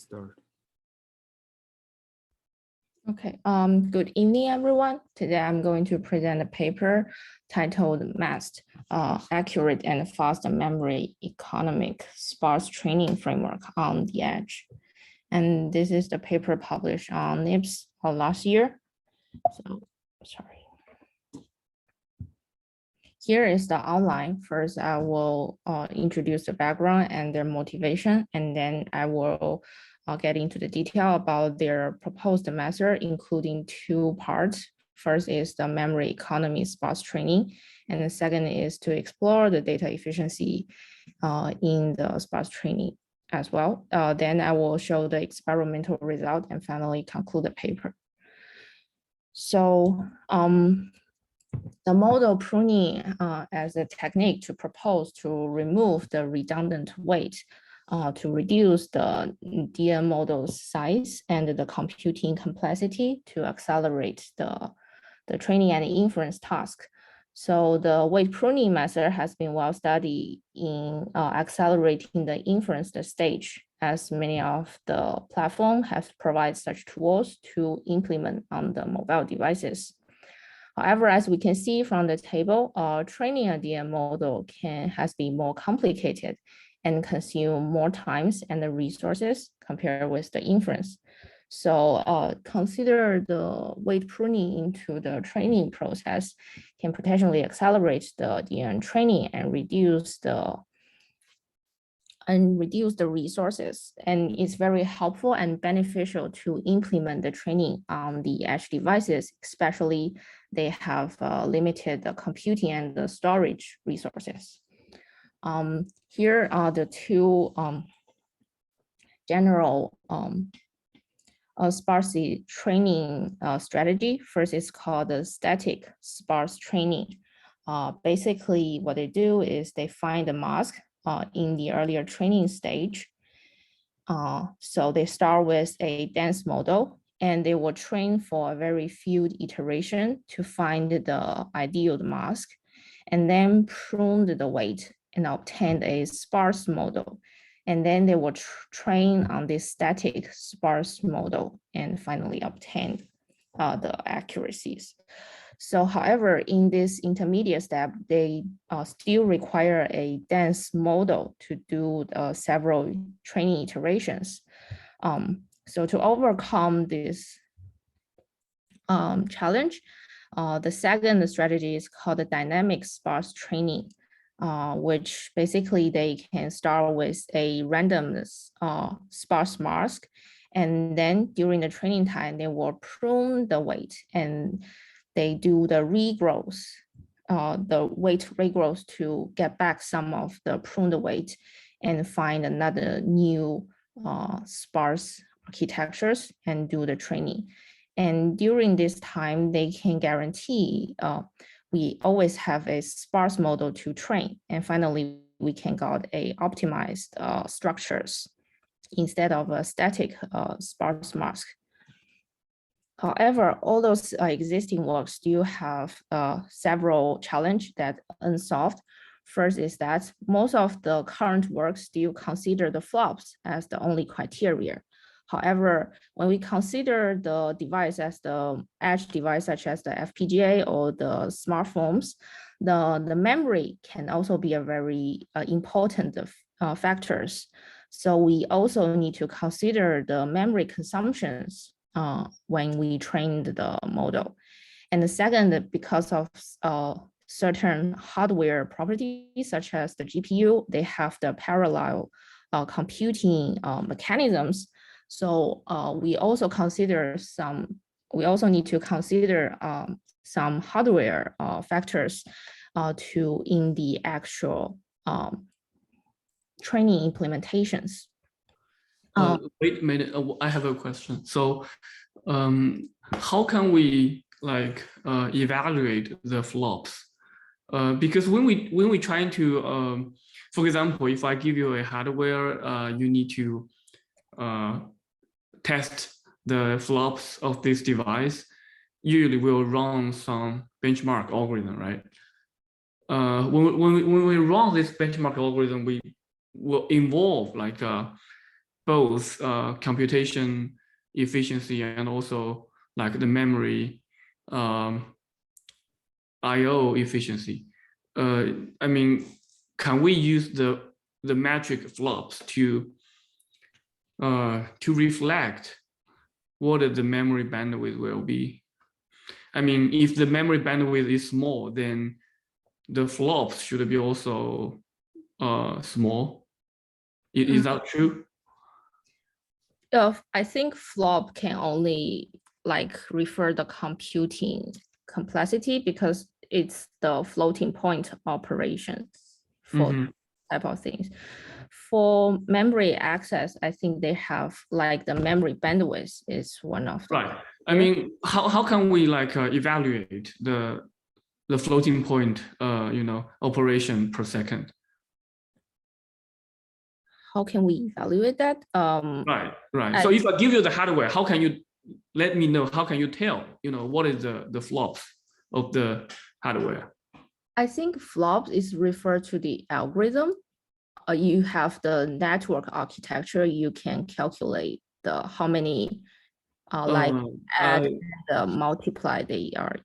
Start. Okay, good evening, everyone. Today I'm going to present a paper titled MEST, Accurate and Fast Memory Economic Sparse Training Framework on the Edge. And this is the paper published on NIPS last year. So, sorry. Here is the outline. First, I will introduce the background and their motivation, and then I will get into the detail about their proposed method, including two parts. First is the memory economy sparse training, and the second is to explore the data efficiency in the sparse training as well. Then I will show the experimental result and finally conclude the paper. So, the model pruning as a technique to propose to remove the redundant weight to reduce the DM model's size and the computing complexity to accelerate the training and inference task. So the weight pruning method has been well studied in accelerating the inference stage, as many of the platforms have provided such tools to implement on the mobile devices. However, as we can see from the table, training a DM model has been more complicated and consume more times and the resources compared with the inference. So consider the weight pruning into the training process can potentially accelerate the DM training and reduce the resources. And it's very helpful and beneficial to implement the training on the edge devices, especially they have limited the computing and the storage resources. Here are the two general sparse training strategy. First is called the static sparse training. Basically, what they do is they find the mask in the earlier training stage. So they start with a dense model and they will train for a very few iteration to find the ideal mask and then prune the weight and obtain a sparse model. And then they will train on this static sparse model and finally obtain the accuracies. So however, in this intermediate step, they still require a dense model to do several training iterations. So to overcome this challenge, the second strategy is called the dynamic sparse training, which basically they can start with a random sparse mask. And then during the training time, they will prune the weight and they do the regrowth, the weight regrowth to get back some of the pruned weight and find another new sparse architectures and do the training. And during this time, they can guarantee we always have a sparse model to train. And finally, we can get a optimized structures instead of a static sparse mask. However, all those existing works still have several challenges that unsolved. First is that most of the current works still consider the flops as the only criteria. However, when we consider the device as the edge device, such as the FPGA or the smartphones, the memory can also be a very important factors. So we also need to consider the memory consumptions when we trained the model. And the second, because of certain hardware properties, such as the GPU, they have the parallel computing mechanisms. So we also need to consider some hardware factors in the actual training implementations. Wait a minute, I have a question. So how can we evaluate the flops? Because when we trying to, for example, if I give you a hardware, you need to test the flops of this device, usually we'll run some benchmark algorithm, right? When we run this benchmark algorithm, we will involve both computation efficiency and also like the memory IO efficiency. I mean, can we use the metric flops to reflect what the memory bandwidth will be? I mean, if the memory bandwidth is small, then the flops should be also small. Is that true? I think flop can only like refer the computing complexity because it's the floating point operation for type of things. For memory access, I think they have like the memory bandwidth is one of them. Right. I mean, how can we like evaluate the floating point operation per second? How can we evaluate that? Right. So if I give you the hardware, how can you let me know? How can you tell? What is the flops of the hardware? I think flops is referred to the algorithm. You have the network architecture. You can calculate how many like add and multiply they are.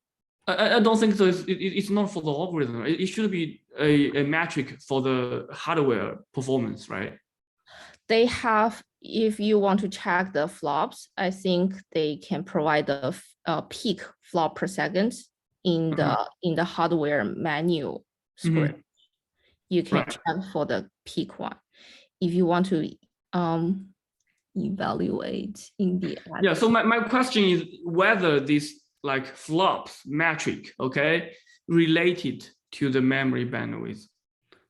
I don't think so. It's not for the algorithm. It should be a metric for the hardware performance, right? They have, if you want to check the flops, I think they can provide the peak flop per second in the hardware menu script. You can check for the peak one. If you want to evaluate in the yeah. So my question is whether this like flops metric, okay, related to the memory bandwidth,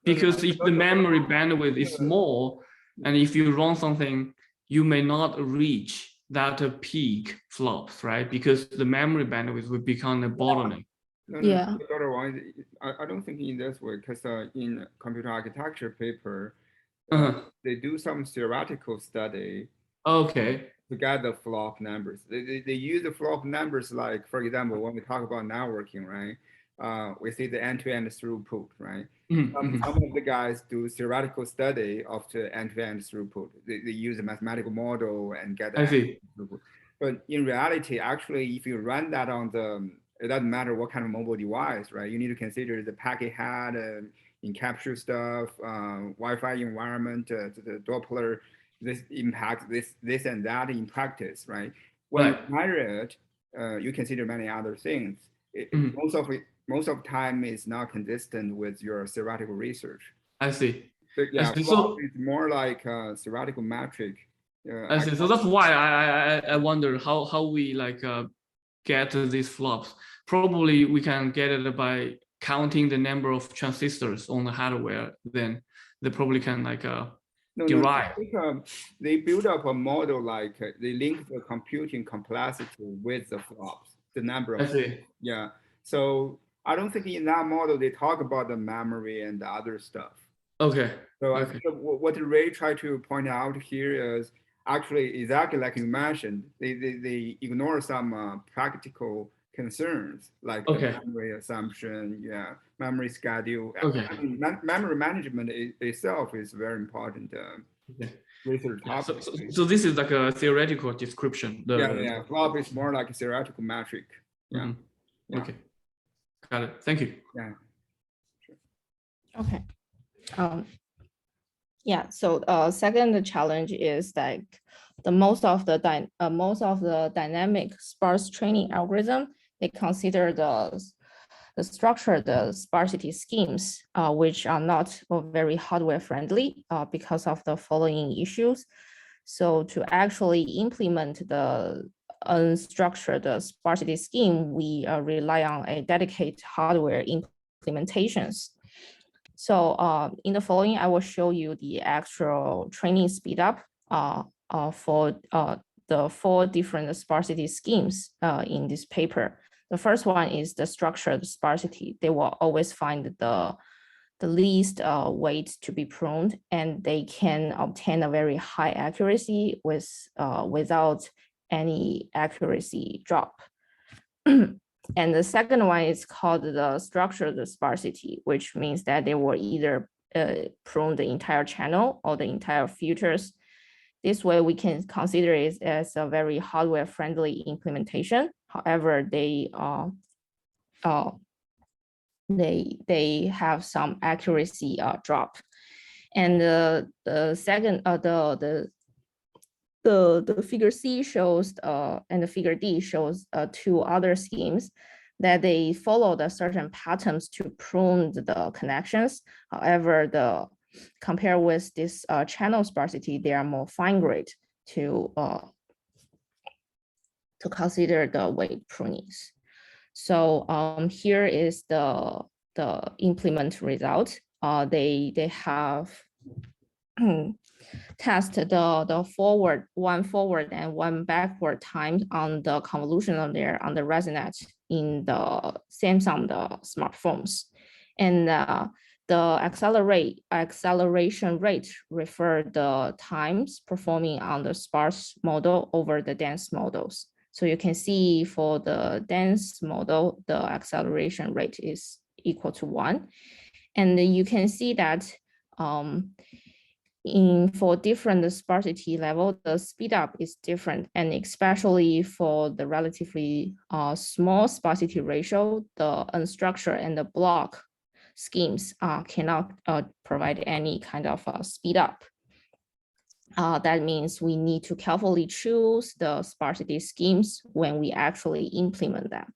because if the memory bandwidth is small, and if you run something, you may not reach that peak flops, right? Because the memory bandwidth will become a bottleneck. Yeah. Otherwise, I don't think in this way, because in computer architecture paper, they do some theoretical study. Okay. To get the flop numbers. They use the flop numbers, like, for example, when we talk about networking, right? We see the end-to-end throughput, right? Some of the guys do theoretical study of the end-to-end throughput. They use a mathematical model and get the throughput. But in reality, actually, if you run that on it doesn't matter what kind of mobile device, right? You need to consider the packet head, encapture stuff, Wi-Fi environment, the Doppler. This impact this and that in practice, right? When you measure it, you consider many other things. Most of time is not consistent with your theoretical research. I see. But yeah, so it's more like a theoretical metric. I see. So that's why I wonder how we like get these flops. Probably we can get it by counting the number of transistors on the hardware. Then they probably can like derive. I think, they build up a model like they link the computing complexity with the flops, the number of. I see. Yeah. So I don't think in that model they talk about the memory and the other stuff. Okay. So I think what Ray tried to point out here is actually exactly like you mentioned. They ignore some practical concerns like the memory assumption, memory schedule. I mean, memory management itself is very important research topic. So this is like a theoretical description. Flop is more like a theoretical metric. Yeah. Okay. Got it. Thank you. Yeah. Okay. Yeah. So second challenge is like most of the dynamic sparse training algorithm, they consider the structure, the sparsity schemes, which are not very hardware friendly because of the following issues. So to actually implement the unstructured sparsity scheme, we rely on a dedicated hardware implementations. So in the following, I will show you the actual training speed up for the 4 different sparsity schemes in this paper. The first one is the structured sparsity. They will always find the least weight to be pruned, and they can obtain a very high accuracy without any accuracy drop. And the second one is called the structured sparsity, which means that they will either prune the entire channel or the entire filters. this way we can consider it as a very hardware friendly implementation. However, they have some accuracy drop. And the second, the figure C shows, and the figure D shows two other schemes that they followed a certain patterns to prune the connections. However, compared with this channel sparsity, they are more fine-grained to consider the weight prunings. So here is the implement result. They have tested the one forward and one backward time on the convolutional layer on the ResNet in the Samsung smartphones, and the acceleration rate refer the times performing on the sparse model over the dense models. So you can see for the dense model, the acceleration rate is equal to 1. And you can see that for different sparsity level, the speed up is different. And especially for the relatively small sparsity ratio, the unstructured and the block schemes cannot provide any kind of speed up. That means we need to carefully choose the sparsity schemes when we actually implement them.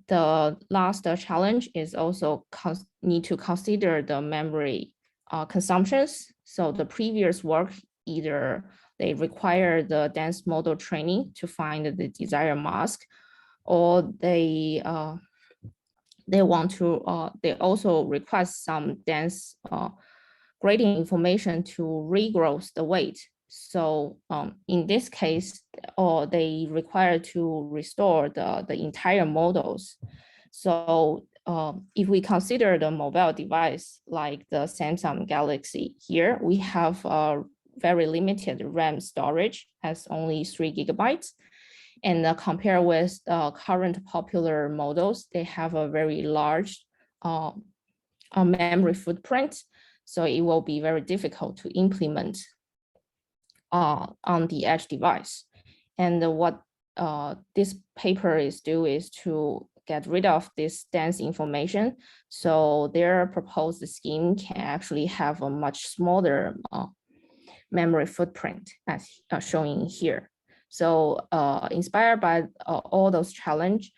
The last challenge is also need to consider the memory consumptions. So the previous work, either they require the dense model training to find the desired mask, or they also request some dense gradient information to regrow the weight. So in this case, they require to restore the entire models. So if we consider the mobile device like the Samsung Galaxy here, we have a very limited RAM storage as only 3 GB. And compare with current popular models, they have a very large memory footprint. So it will be very difficult to implement on the edge device. And what this paper is to get rid of this dense information. So their proposed scheme can actually have a much smaller memory footprint as shown here. So inspired by all those challenges,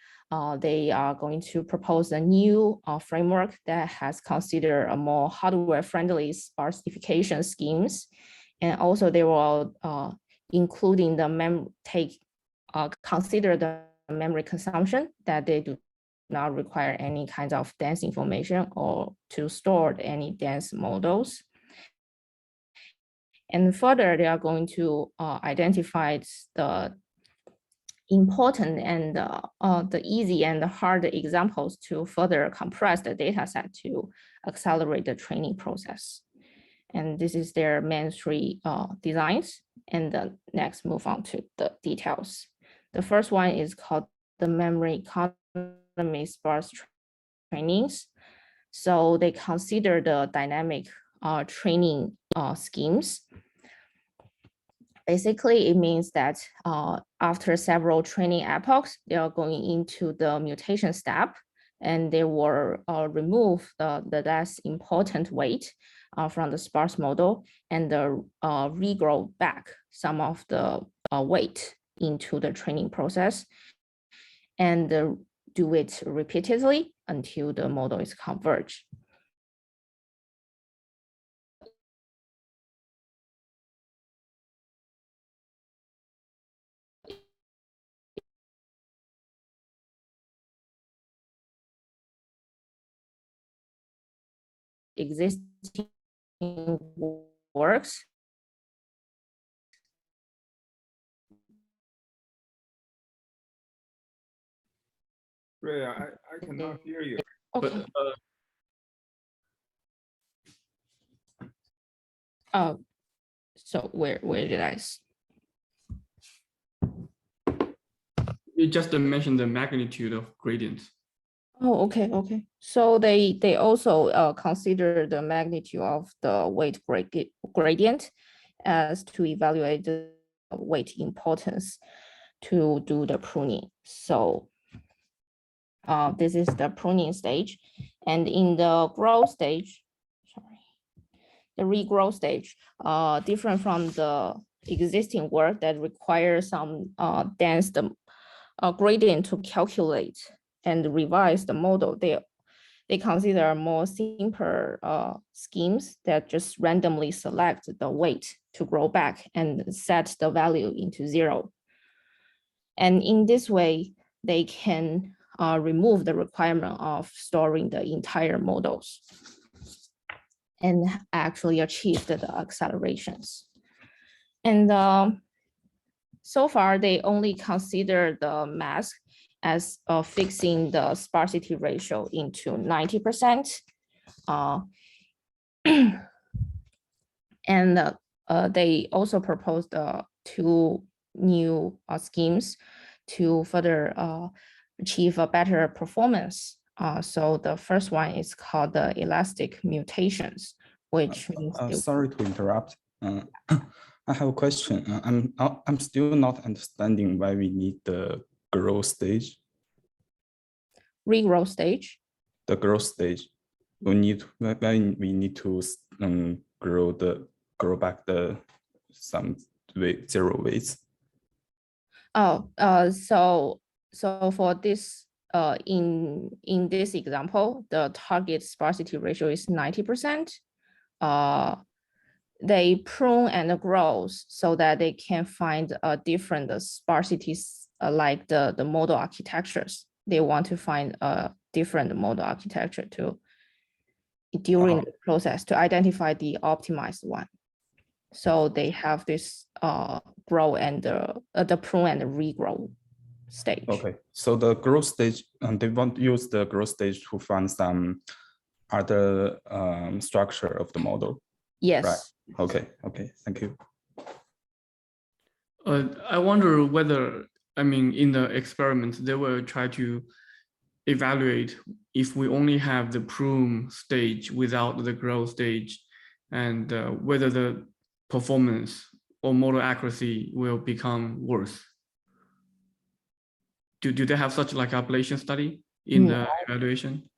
they are going to propose a new framework that has considered a more hardware-friendly sparsification schemes, and also they will including the consider the memory consumption, that they do not require any kind of dense information or to store any dense models. And further, they are going to identify the important and the easy and the hard examples to further compress the data set to accelerate the training process. And this is their main 3 designs. And then next, move on to the details. The first one is called the memory economy sparse trainings. So they consider the dynamic training schemes. Basically, it means that after several training epochs, they are going into the mutation step, and they will remove the less important weight from the sparse model and regrow back some of the weight into the training process, and do it repeatedly until the model is converged. Existing works. Ray, I cannot hear you. Okay. So where did I? You just mentioned the magnitude of gradients. Oh, okay. So they also consider the magnitude of the weight gradient, as to evaluate the weight importance to do the pruning. So this is the pruning stage. And in the growth stage, the regrowth stage, different from the existing work that requires some dense gradient to calculate and revise the model. They consider more simpler schemes that just randomly select the weight to grow back and set the value into 0. And in this way, they can remove the requirement of storing the entire models and actually achieve the accelerations. And so far, they only consider the MEST as fixing the sparsity ratio into 90%. And they also proposed 2 new schemes to further achieve a better performance. So the first one is called the elastic mutations, which means sorry to interrupt. I have a question. I'm still not understanding why we need the growth stage. Regrowth stage. The growth stage. We need to grow back the some weight, 0 weights. Oh, so for this in this example, the target sparsity ratio is 90%. They prune and grow so that they can find different sparsities like the model architectures. They want to find a different model architecture during the process to identify the optimized one. So they have this grow and the prune and the regrow stage. Okay, so the growth stage, they want to use the growth stage to find some other structure of the model. Yes. Right. Okay. Thank you. I wonder whether, I mean, in the experiment, they will try to evaluate if we only have the prune stage without the growth stage, and whether the performance or model accuracy will become worse. Do they have such like ablation study in the evaluation?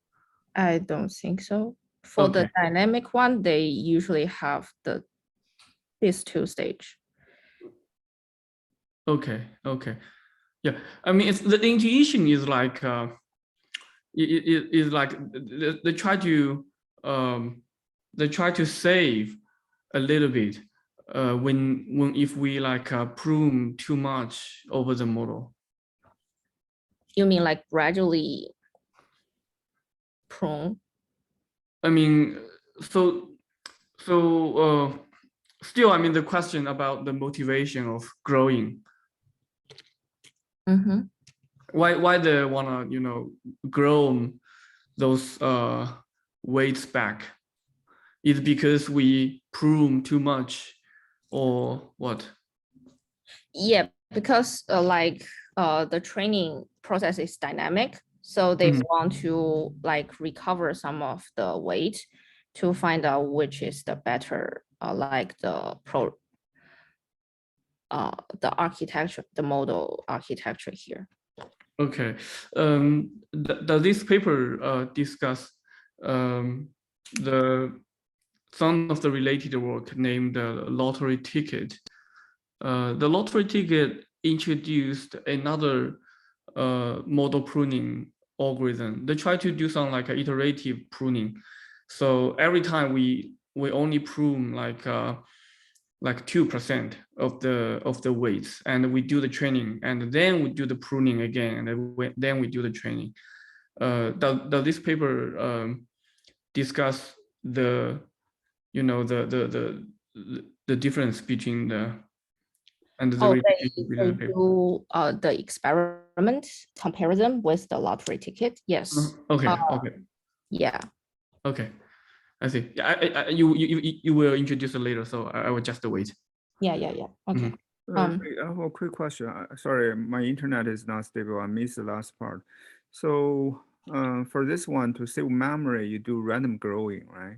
I don't think so. For the dynamic one, they usually have these 2 stage. Okay. Yeah, I mean, it's the intuition is like it is like they try to save a little bit when if we like prune too much over the model. You mean like gradually prune? I mean, so still, I mean, the question about the motivation of growing. Why they wanna grow those weights back? Is because we prune too much, or what? Yeah, because the training process is dynamic, so they want to like recover some of the weight to find out which is the better, like the architecture, the model architecture here. Okay. Does this paper discuss some of the related work named lottery ticket? The lottery ticket introduced another model pruning algorithm. They try to do some like iterative pruning. So every time we only prune like 2% of the weights, and we do the training, and then we do the pruning again, and then we do the training. Does this paper discuss the difference between the and the they do the experiment comparison with the lottery ticket? Yes. Okay. Yeah. Okay. I see. You will introduce it later, so I will just wait. Yeah. Okay. I have a quick question. Sorry, my internet is not stable. I missed the last part. So for this one, to save memory, you do random growing, right?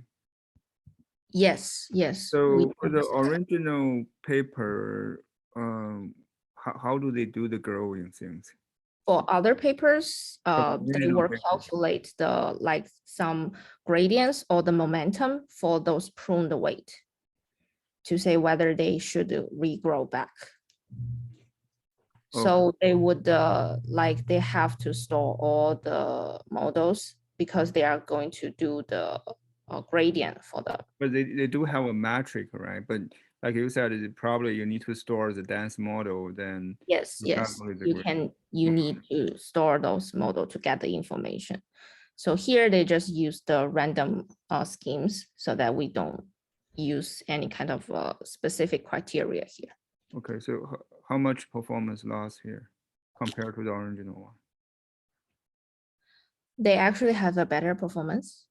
Yes, yes. So for the original paper, how do they do the growing things? For other papers, For they original will paper. calculate the like some gradients or the momentum for those pruned weight to say whether they should regrow back. So they would like they have to store all the models because they are going to do the gradient for them. But they do have a metric, right? But like you said, probably you need to store the dense model, then Yes, you yes, calculate the you grade. can. You need to store those model to get the information. So here they just use the random schemes so that we don't use any kind of specific criteria here. Okay, so how much performance loss here compared to the original one? They actually have a better performance.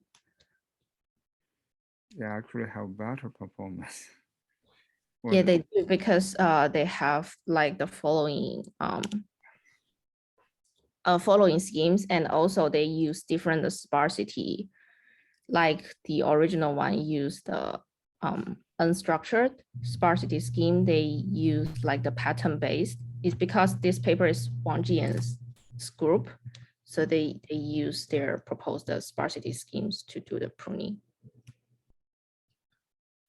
They actually have better performance. Yeah, they do because they have like the following following schemes, and also they use different sparsity. Like the original one used the unstructured sparsity scheme. They use like the pattern based. It's because this paper is Wang Jian's group, so they use their proposed sparsity schemes to do the pruning,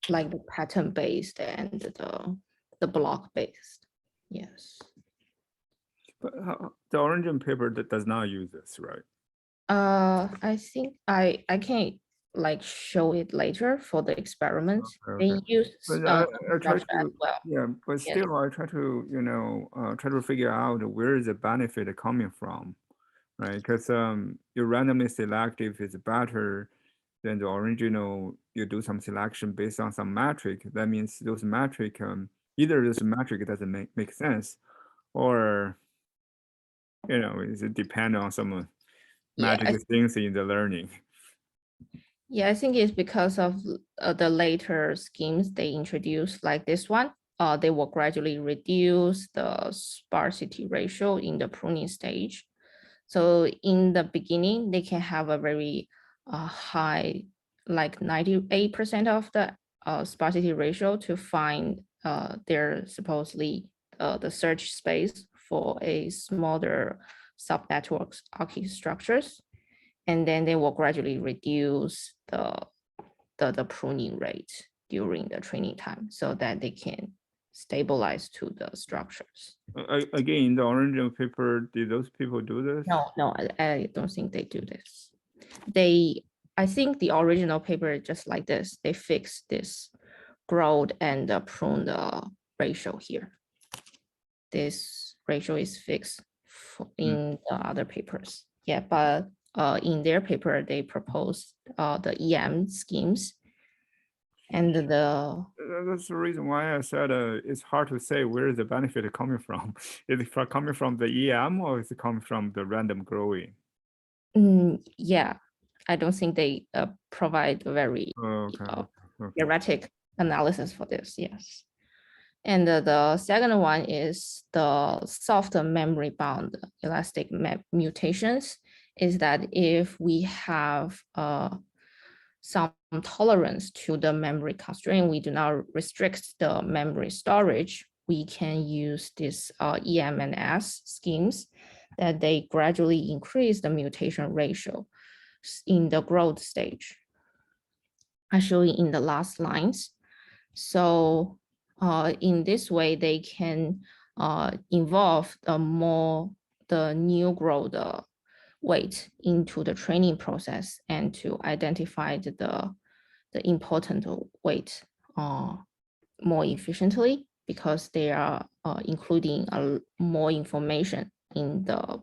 like the pattern based and the block based. Yes. But the original paper that does not use this, right? I think I can like show it later for the experiment. Okay. They use But I try structure as to, well. yeah, but Yes. still I try to, try to figure out where is the benefit coming from, right? Because you randomly select if it's better than the original, you do some selection based on some metric. That means those metric, either this metric doesn't make sense, or it depend on some Yeah, magic things in the learning. yeah, I think it's because of the later schemes they introduced, like this one. They will gradually reduce the sparsity ratio in the pruning stage. So in the beginning, they can have a very high, like 98% of the sparsity ratio to find their supposedly the search space for a smaller subnetworks architectures. And then they will gradually reduce the pruning rate during the training time so that they can stabilize to the structures. Again, in the original paper, did those people do this? No, I don't think they do this. I think the original paper is just like this. They fix this growth and prune ratio here. This ratio is fixed in the other papers. Yeah, but in their paper, they proposed the EM schemes and That's the reason why I said it's hard to say where is the benefit coming from. Is it coming from the EM or is it coming from the random growing? yeah, I don't think they provide a very Okay. theoretic analysis for this. Yes. And the second one is the soft memory bound elastic mutations, is that if we have some tolerance to the memory constraint, we do not restrict the memory storage, we can use this EM and S schemes that they gradually increase the mutation ratio in the growth stage. I show you in the last lines. So in this way, they can involve the new growth weight into the training process and to identify the important weight more efficiently, because they are including more information in the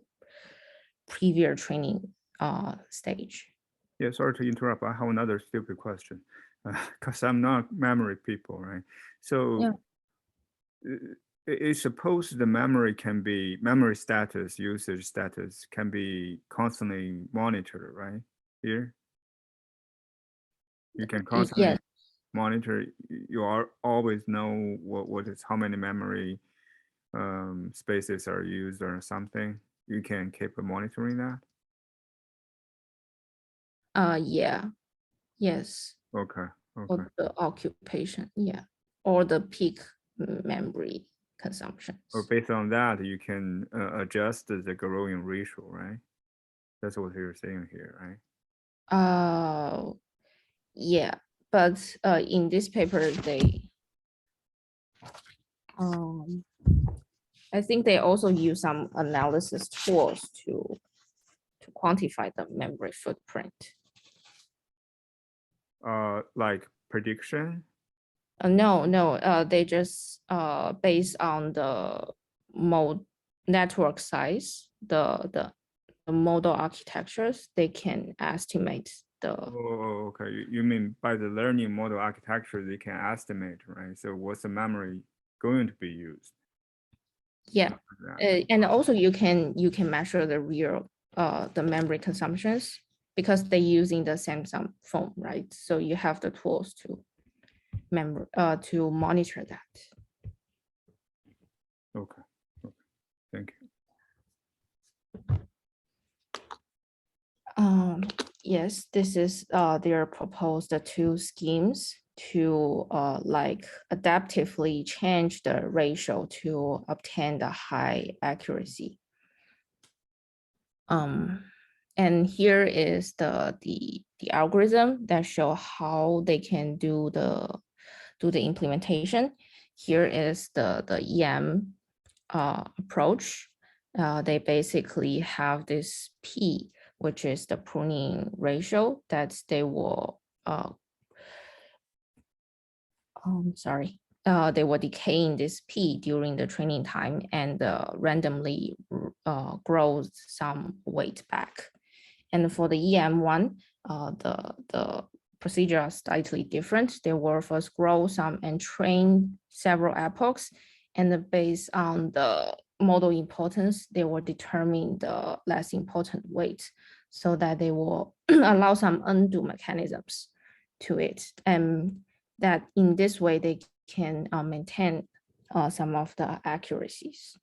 previous training stage. Yeah, sorry to interrupt. I have another stupid question because I'm not memory people, right? So Yeah. It's supposed the memory status, usage status can be constantly monitored, right? Here, you can constantly Yes. monitor. You always know what is how many memory spaces are used or something. You can keep monitoring that. Yeah. Yes. Okay. Okay. or the occupation, yeah, or the peak memory consumption. Or based on that, you can adjust the growing ratio, right? That's what you're saying here, right? Yeah, but in this paper, I think they also use some analysis tools to quantify the memory footprint. Like prediction? No, they just based on the network size, the model architectures, they can estimate the. Oh, okay. You mean by the learning model architecture, they can estimate, right? So what's the memory going to be used? Yeah, and also you can measure the real the memory consumptions because they're using the Samsung phone, right? So you have the tools to monitor that. Okay. Thank you. Yes, this is their proposed two schemes to like adaptively change the ratio to obtain the high accuracy. And here is the algorithm that show how they can do the implementation. Here is the EM approach. They basically have this P, which is the pruning ratio that they will they were decaying this P during the training time and randomly grows some weight back. And for the EM1, the procedure is slightly different. They will first grow some and train several epochs, and based on the model importance, they will determine the less important weight so that they will allow some undo mechanisms to it. And that in this way, they can maintain some of the accuracies.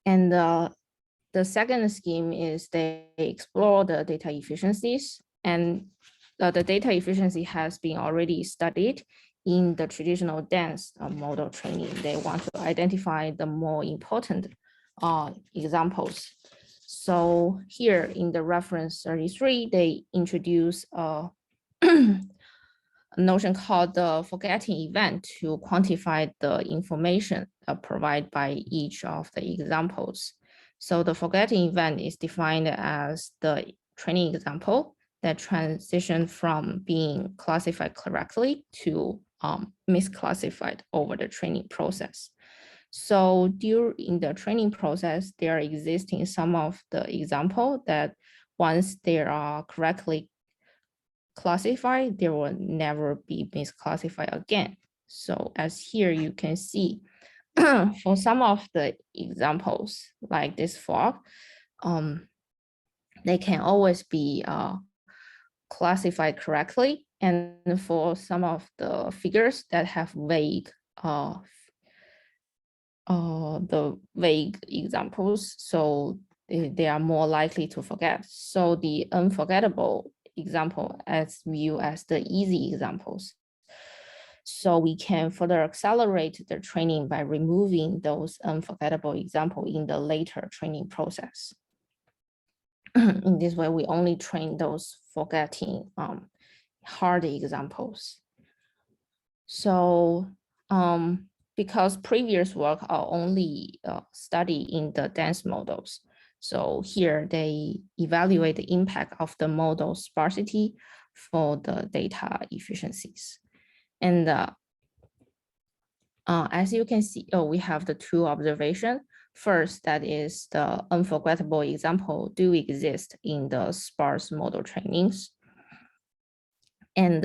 And the second scheme is they explore the data efficiencies, and the data efficiency has been already studied in the traditional dense model training. They want to identify the more important examples. So here in the reference 33, they introduce a notion called the forgetting event to quantify the information provided by each of the examples. So the forgetting event is defined as the training example that transition from being classified correctly to misclassified over the training process. So during the training process, there are existing some of the example that once they are correctly classified, they will never be misclassified again. So as here you can see, for some of the examples like this frog, they can always be classified correctly. And for some of the figures that have vague examples, so they are more likely to forget. So the unforgettable example as viewed as the easy examples. So we can further accelerate the training by removing those unforgettable examples in the later training process. In this way, we only train those forgetting hard examples. So because previous work are only study in the dense models, so here they evaluate the impact of the model sparsity for the data efficiencies. And as you can see, we have the two observations. First, that is the unforgettable example do exist in the sparse model trainings. And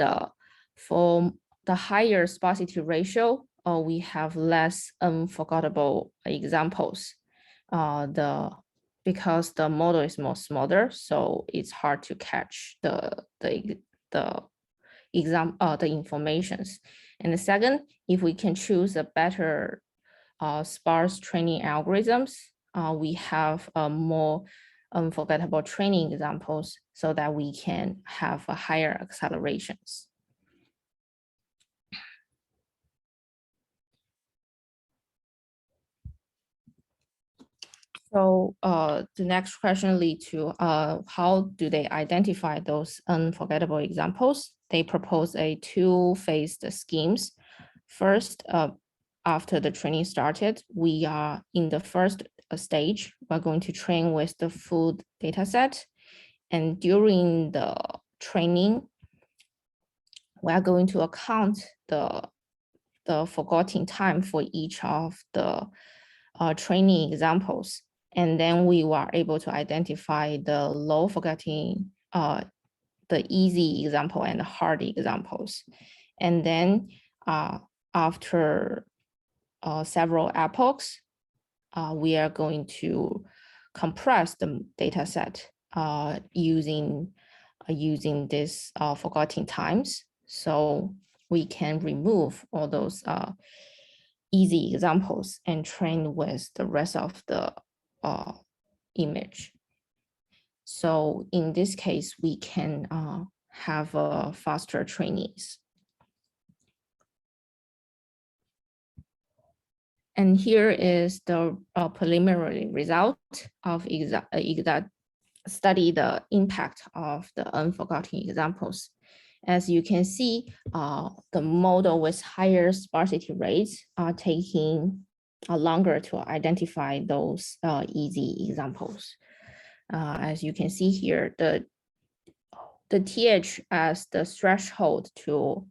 for the higher sparsity ratio, we have less unforgettable examples. Because the model is more smaller, so it's hard to catch the informations. And the second, if we can choose a better sparse training algorithms, we have more unforgettable training examples so that we can have a higher accelerations. So the next question leads to how do they identify those unforgettable examples? They propose a two-phased schemes. First, after the training started, we are in the first stage. We're going to train with the full data set. And during the training, we are going to account the forgotten time for each of the training examples. And then we were able to identify the low forgetting, the easy example and the hard examples. And then after several epochs, we are going to compress the data set using this forgotten times. So we can remove all those easy examples and train with the rest of the image. So in this case, we can have faster trainings. And here is the preliminary result of study the impact of the unforgotten examples. As you can see, the model with higher sparsity rates are taking longer to identify those easy examples. As you can see here, the TH as the threshold to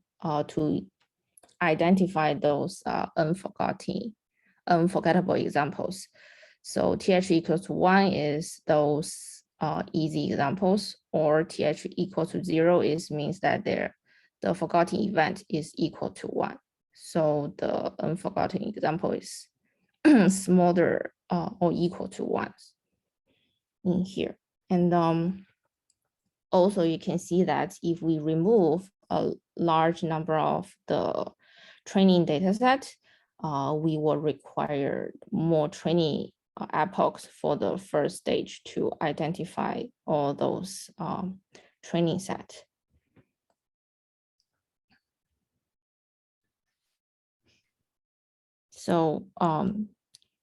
identify those unforgettable examples. So TH equals to 1 is those easy examples, or TH equal to 0 means that the forgotten event is equal to 1. So the unforgotten example is smaller or equal to 1 in here. And also you can see that if we remove a large number of the training data set, we will require more training epochs for the first stage to identify all those training set. So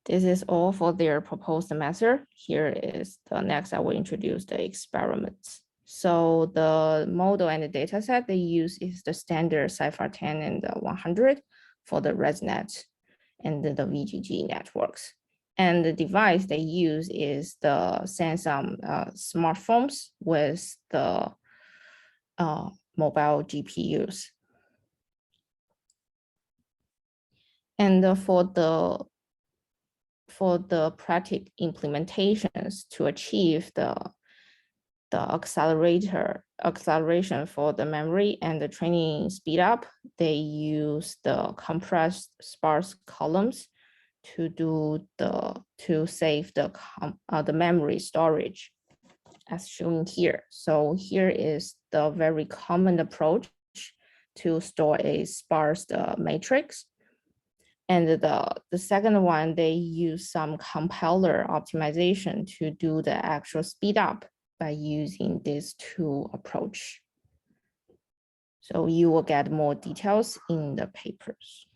this is all for their proposed method. Here is the next, I will introduce the experiments. So the model and the data set they use is the standard CIFAR 10 and 100 for the ResNet and the VGG networks. And the device they use is the Samsung smartphones with the mobile GPUs. And for the practical implementations to achieve the acceleration for the memory and the training speed up, they use the compressed sparse columns to save the memory storage as shown here. So here is the very common approach to store a sparse matrix. And the second one, they use some compiler optimization to do the actual speed up by using this two approach. So you will get more details in the papers.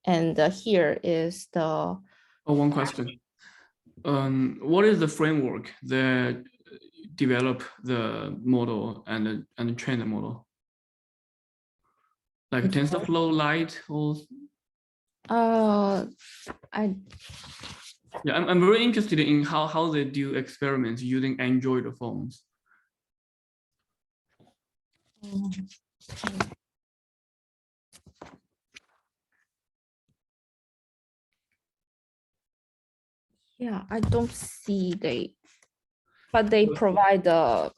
And here is the— one question. What is the framework that develop the model and train the model? Like TensorFlow Lite or? Yeah, I'm very interested in how they do experiments using Android phones. Yeah, I don't see but they provide the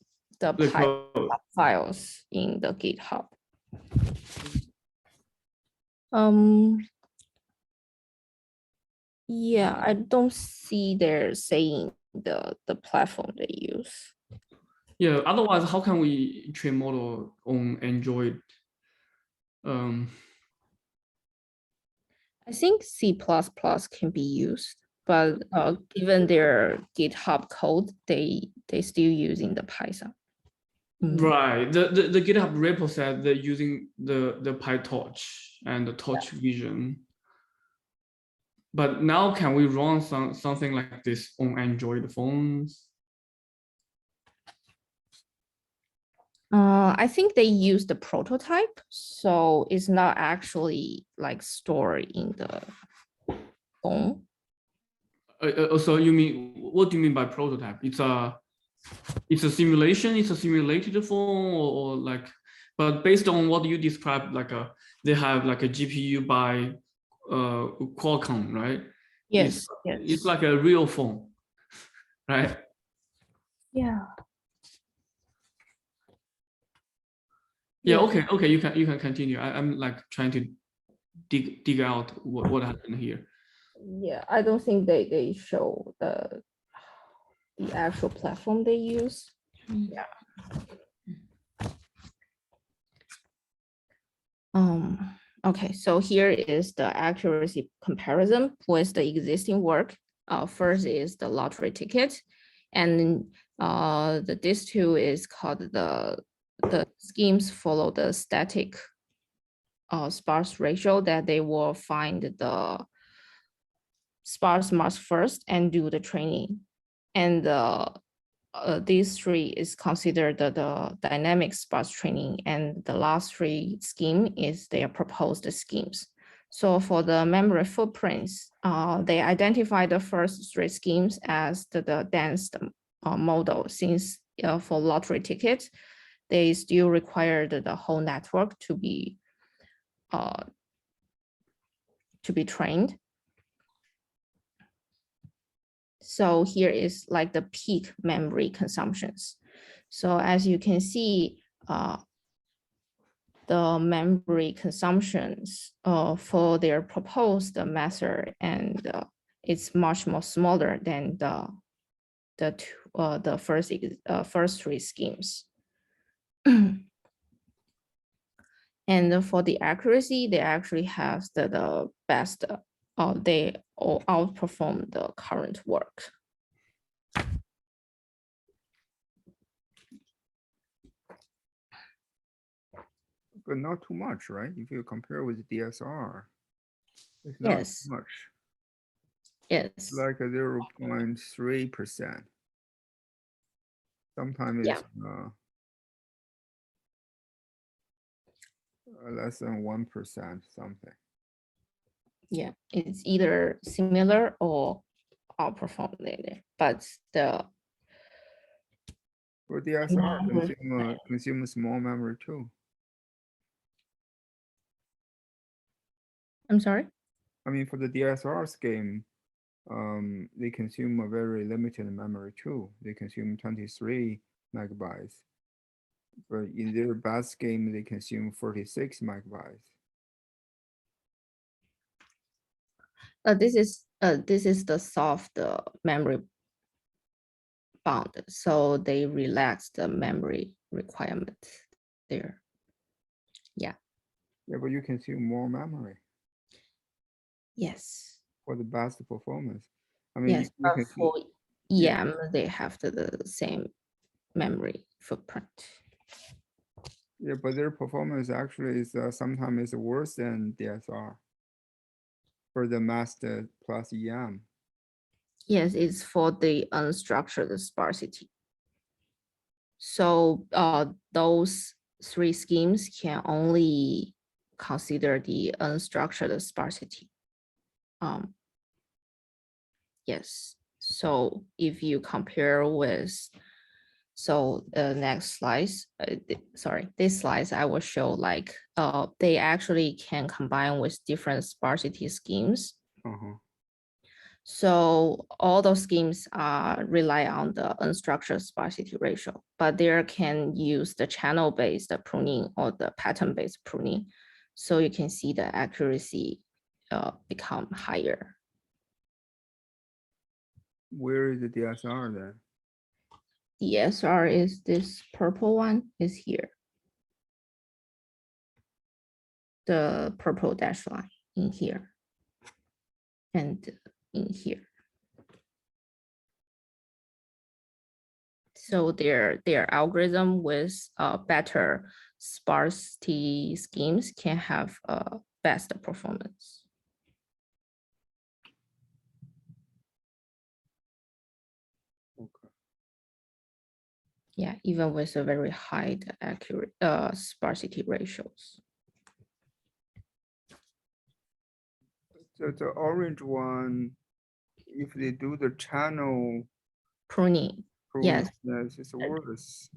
files in the GitHub. Yeah, I don't see they're saying the platform they use. Yeah, otherwise, how can we train model on Android? I think C++ can be used, but given their GitHub code, they still using the Python. Right. The GitHub repo said they're using the PyTorch and the Torch Vision. But now can we run something like this on Android phones? I think they use the prototype, so it's not actually like stored in the phone. So you mean, what do you mean by prototype? It's a simulation, it's a simulated phone, or like, but based on what you described, like they have like a GPU by Qualcomm, right? Yes, It's like a real phone, right? Yeah. Yeah, okay, you can continue. I'm like trying to dig out what happened here. Yeah, I don't think they show the actual platform they use. Yeah. Okay, so here is the accuracy comparison with the existing work. First is the lottery ticket, and this two is called the schemes follow the static sparse ratio, that they will find the sparse mask first and do the training. And these three is considered the dynamic sparse training, and the last three scheme is their proposed schemes. So for the memory footprints, they identify the first three schemes as the dense model, since for lottery tickets, they still require the whole network to be trained. So here is like the peak memory consumptions. So as you can see, the memory consumptions for their proposed method, and it's much more smaller than the first three schemes. And for the accuracy, they actually have the best. They all outperform the current work. But not too much, right? If you compare with DSR, it's not Yes. much. Yes. It's like a 0.3%. Sometimes it's less than 1%, something. Yeah, it's either similar or outperformed it, but the For DSR, consume small memory too. I'm sorry? I mean, for the DSR scheme, they consume a very limited memory too. They consume 23 megabytes. But in their bus game, they consume 46 megabytes. This is the soft memory bound, so they relax the memory requirement there. Yeah. Yeah, but you consume more memory. Yes. For the best performance. I mean, yes, but for EM, they have the same memory footprint. Yeah, but their performance actually is sometimes worse than DSR for the MEST plus EM. Yes, it's for the unstructured sparsity. So those three schemes can only consider the unstructured sparsity. Yes, so if you compare with, so the next slides, sorry, this slides I will show like they actually can combine with different sparsity schemes. So all those schemes rely on the unstructured sparsity ratio, but they can use the channel-based pruning or the pattern-based pruning. So you can see the accuracy become higher. Where is the DSR then? DSR is this purple one is here. The purple dash line in here and in here. So their algorithm with better sparsity schemes can have best performance. Yeah, even with a very high accurate sparsity ratios. The orange one, if they do the channel Pruning. Yes. yes, it's worse.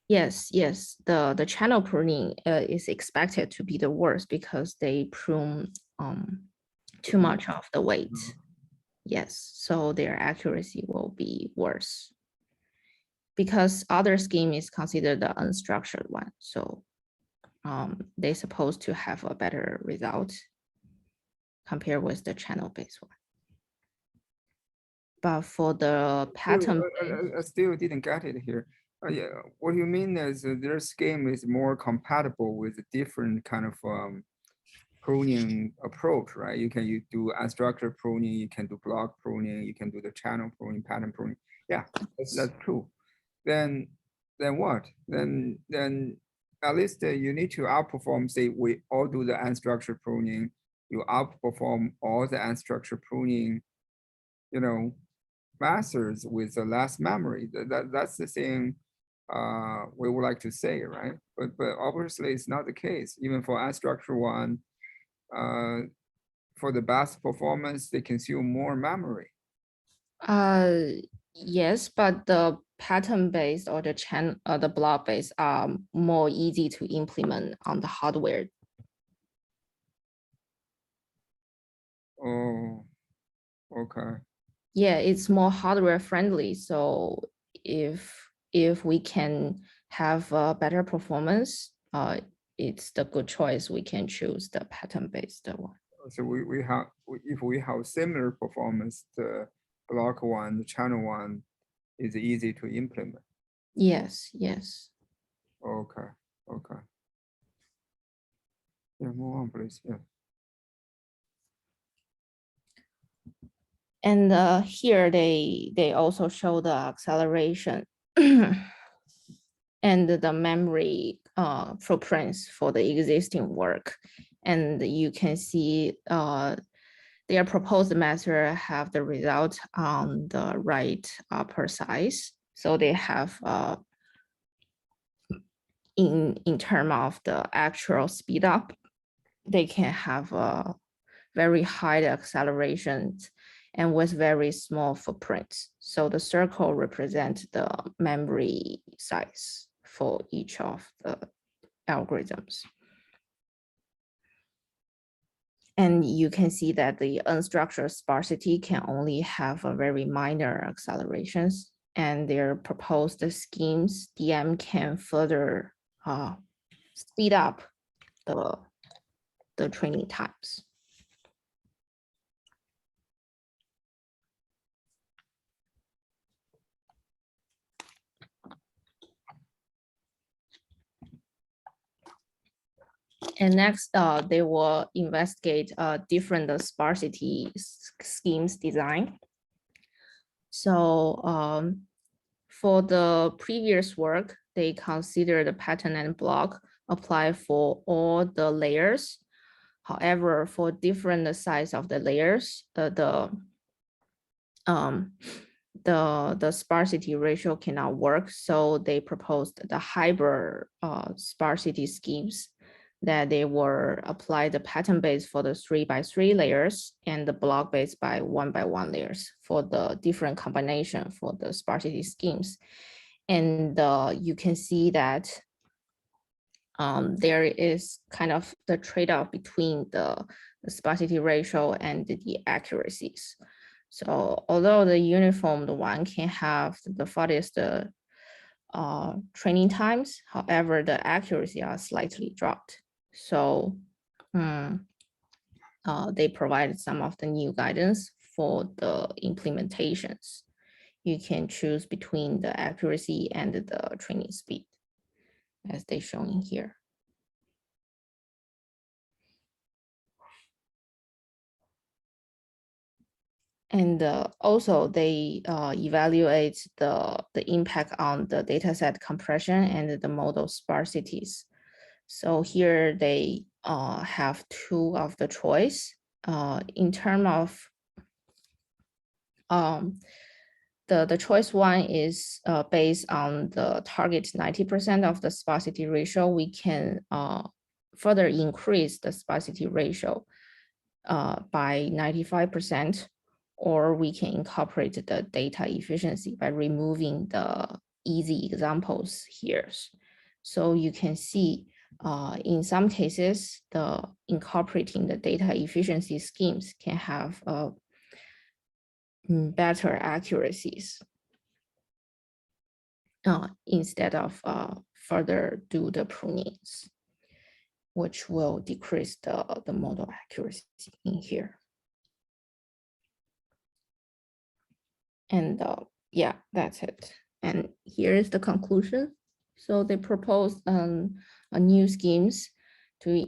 Yeah. Yes. The channel pruning is expected to be the worst because they prune too much of the weight. Yes, so their accuracy will be worse because other scheme is considered the unstructured one. So they're supposed to have a better result compared with the channel-based one. But for the pattern, I still didn't get it here. Yeah, what you mean is their scheme is more compatible with different kind of pruning approach, right? You can do unstructured pruning, you can do block pruning, you can do the channel pruning, pattern pruning. Yeah, that's true. Then what? Then at least you need to outperform. Say we all do the unstructured pruning, you outperform all the unstructured pruning, you know, masters with the less memory. That's the thing we would like to say, right? But obviously it's not the case. Even for unstructured one, for the best performance, they consume more memory. yes, but the pattern-based or the block-based are more easy to implement on the hardware. Oh, okay. Yeah, it's more hardware friendly. So if we can have a better performance, it's the good choice. We can choose the pattern-based one. So we have, if we have similar performance, the block one, the channel one is easy to implement. Yes. Okay. Yeah, move on, please. Yeah. And here they also show the acceleration and the memory footprints for the existing work. And you can see their proposed method have the result on the right upper size. So they have in terms of the actual speed up, they can have a very high acceleration and with very small footprints. So the circle represents the memory size for each of the algorithms. And you can see that the unstructured sparsity can only have a very minor accelerations, and their proposed schemes, DM can further speed up the training times. And next, they will investigate different sparsity schemes design. So for the previous work, they consider the pattern and block apply for all the layers. However, for different size of the layers, the sparsity ratio cannot work. So they proposed the hybrid sparsity schemes that they were apply the pattern base for the 3x3 layers and the block base by 1x1 layers for the different combination for the sparsity schemes. And you can see that there is kind of the trade-off between the sparsity ratio and the accuracies. So although the uniformed one can have the fastest training times, however, the accuracy are slightly dropped. So they provided some of the new guidance for the implementations. You can choose between the accuracy and the training speed, as they shown in here. And also they evaluate the impact on the dataset compression and the model sparsities. So here they have two of the choice in terms of the choice one is based on the target 90% of the sparsity ratio. We can further increase the sparsity ratio by 95%, or we can incorporate the data efficiency by removing the easy examples here. So you can see in some cases, the incorporating the data efficiency schemes can have better accuracies instead of further do the prunings, which will decrease the model accuracy in here. And yeah, that's it. And here is the conclusion. So they proposed a new schemes to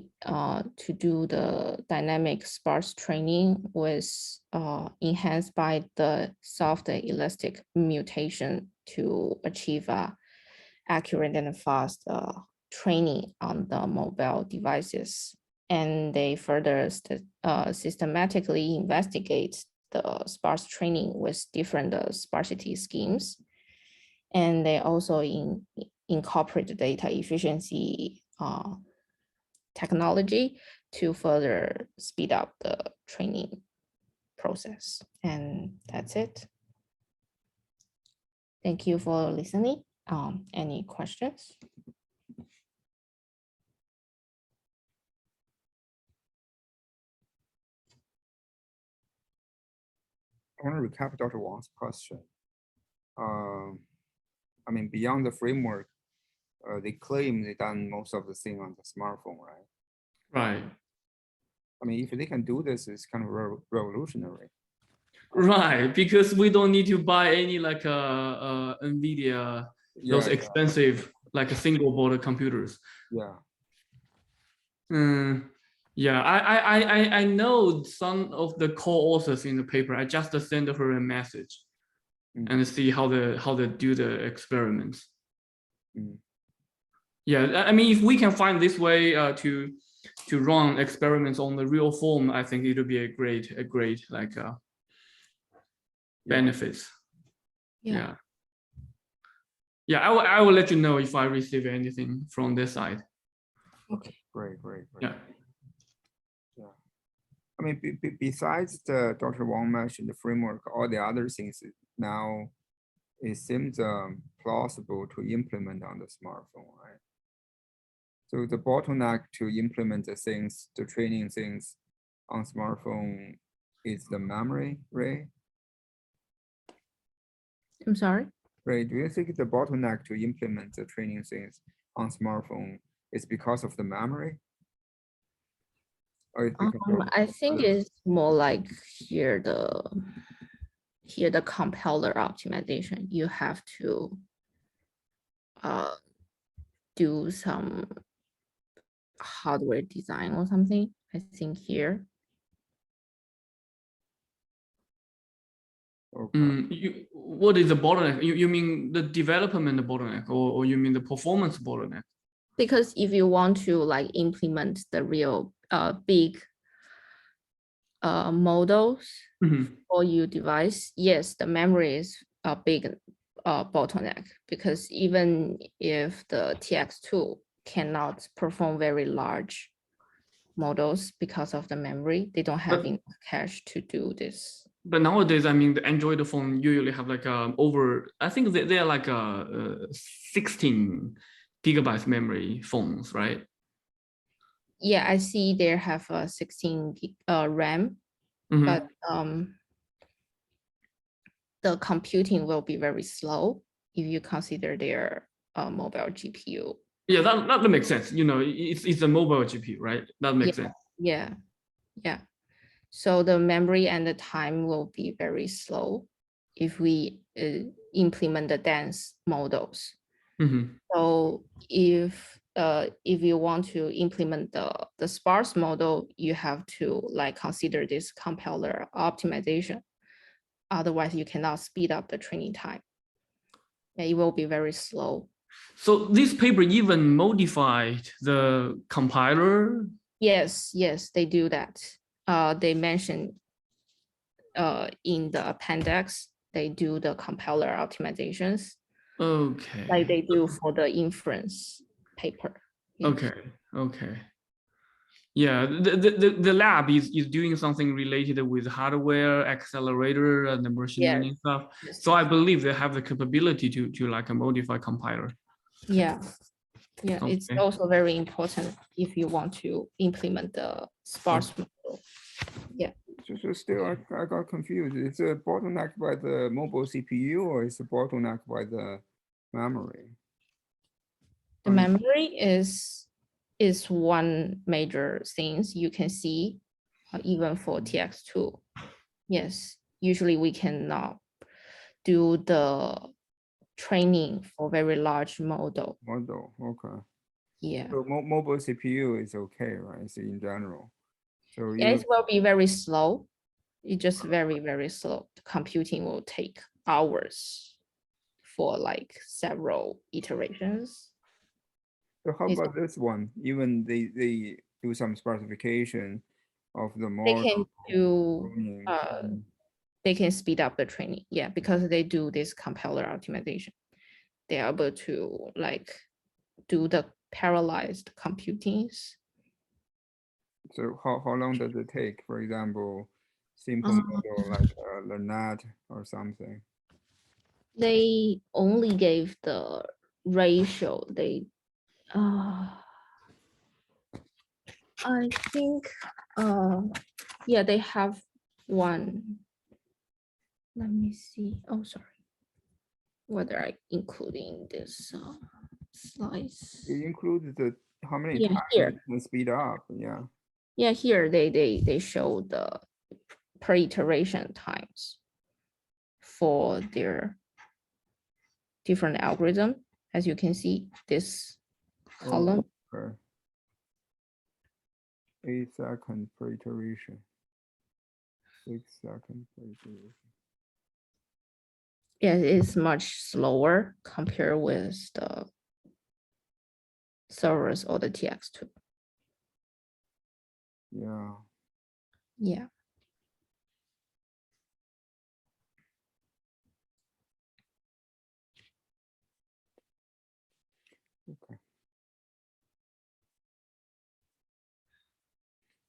do the dynamic sparse training with enhanced by the soft elastic mutation to achieve accurate and fast training on the mobile devices. And they further systematically investigate the sparse training with different sparsity schemes. And they also incorporate the data efficiency technology to further speed up the training process. And that's it. Thank you for listening. Any questions? I want to recap Dr. Wang's question. I mean, beyond the framework, they claim they done most of the thing on the smartphone, right? Right. I mean, if they can do this, it's kind of revolutionary. Right, because we don't need to buy any like NVIDIA, those expensive like a single board computers. Yeah. Yeah, I know some of the co-authors in the paper. I just send her a message and see how they do the experiments. Yeah, I mean, if we can find this way to run experiments on the real phone, I think it'll be a great like benefits. Yeah. I will let you know if I receive anything from this side. Okay. Great. Yeah. I mean, besides the Dr. Wang mentioned the framework, all the other things now it seems plausible to implement on the smartphone, right? So the bottleneck to implement the training things on smartphone is the memory, right? I'm sorry? Right, do you think the bottleneck to implement the training things on smartphone is because of the memory? Or I think it's more like here the compiler optimization. You have to do some hardware design or something, I think here. Okay. What is the bottleneck? You mean the development bottleneck, or you mean the performance bottleneck? Because if you want to like implement the real big models for your device, yes, the memory is a big bottleneck, because even if the TX2 cannot perform very large models because of the memory, they don't have enough cache to do this. But nowadays, I mean, the Android phone usually have like I think they're like 16 gigabytes memory phones, right? Yeah, I see they have a 16 RAM, but the computing will be very slow if you consider their mobile GPU. Yeah, that makes sense. You know, it's a mobile GPU, right? That makes sense. Yeah. So the memory and the time will be very slow if we implement the dense models. So if you want to implement the sparse model, you have to like consider this compiler optimization. Otherwise, you cannot speed up the training time. It will be very slow. So this paper even modified the compiler? Yes, they do that. They mentioned in the appendix, they do the compiler optimizations Okay. like they do for the inference paper. Yes. Okay. Okay. Yeah, the lab is doing something related with hardware, accelerator, and the machine Yes. learning stuff. Yes. So I believe they have the capability to like modify compiler. Yeah. Yeah, it's Okay. also very important if you want to implement the sparse model. Yeah. So still, I got confused. Is it bottlenecked by the mobile CPU or is it bottlenecked by the memory? The memory is one major things you can see even for TX2. Yes, usually we cannot do the training for very large model. Model, okay. Yeah. So mobile CPU is okay, right? So in general. So Yeah, you it will be very slow. It's just very, very slow. The computing will take hours for like several iterations. so how It's- about this one? Even they do some specification of the They model. can do training. they can speed up the training. Yeah, because they do this compiler optimization. They're able to like do the parallelized computings. So how long does it take? For example, simple Um, model like Learnat or something. They only gave the ratio. I think yeah, they have one. Let me see. Oh, sorry. Whether I including this slice. It includes the how many Yeah, times here. it can speed up. Yeah. Yeah, here they show the per iteration times for their different algorithm. As you can see, this column. Okay. 8 seconds per iteration. 6 seconds per iteration. Yeah, it's much slower compared with the servers or the TX2. Yeah. Yeah. Okay.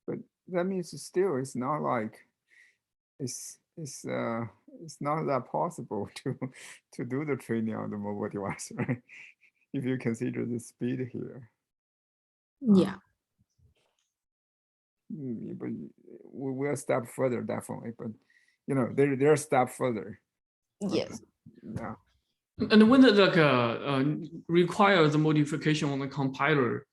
But that means still it's not like it's not that possible to do the training on the mobile device, right? If you consider the speed here. Yeah. But we're a step further, definitely. But you know, they're a step further. Yes. Yeah. And when it like requires the modification on the compiler,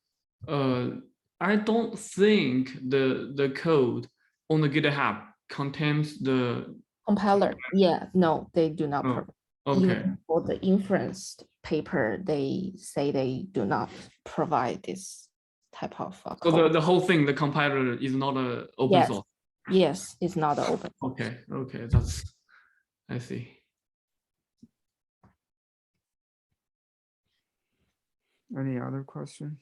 I don't think the code on the GitHub contains the Compiler. Yeah. No, they do not. Oh, Even okay. for the inference paper, they say they do not provide this type of So code. the whole thing, the compiler is not a open Yes. source. Yes, it's not an open. Okay, okay, that's I see. Any other questions?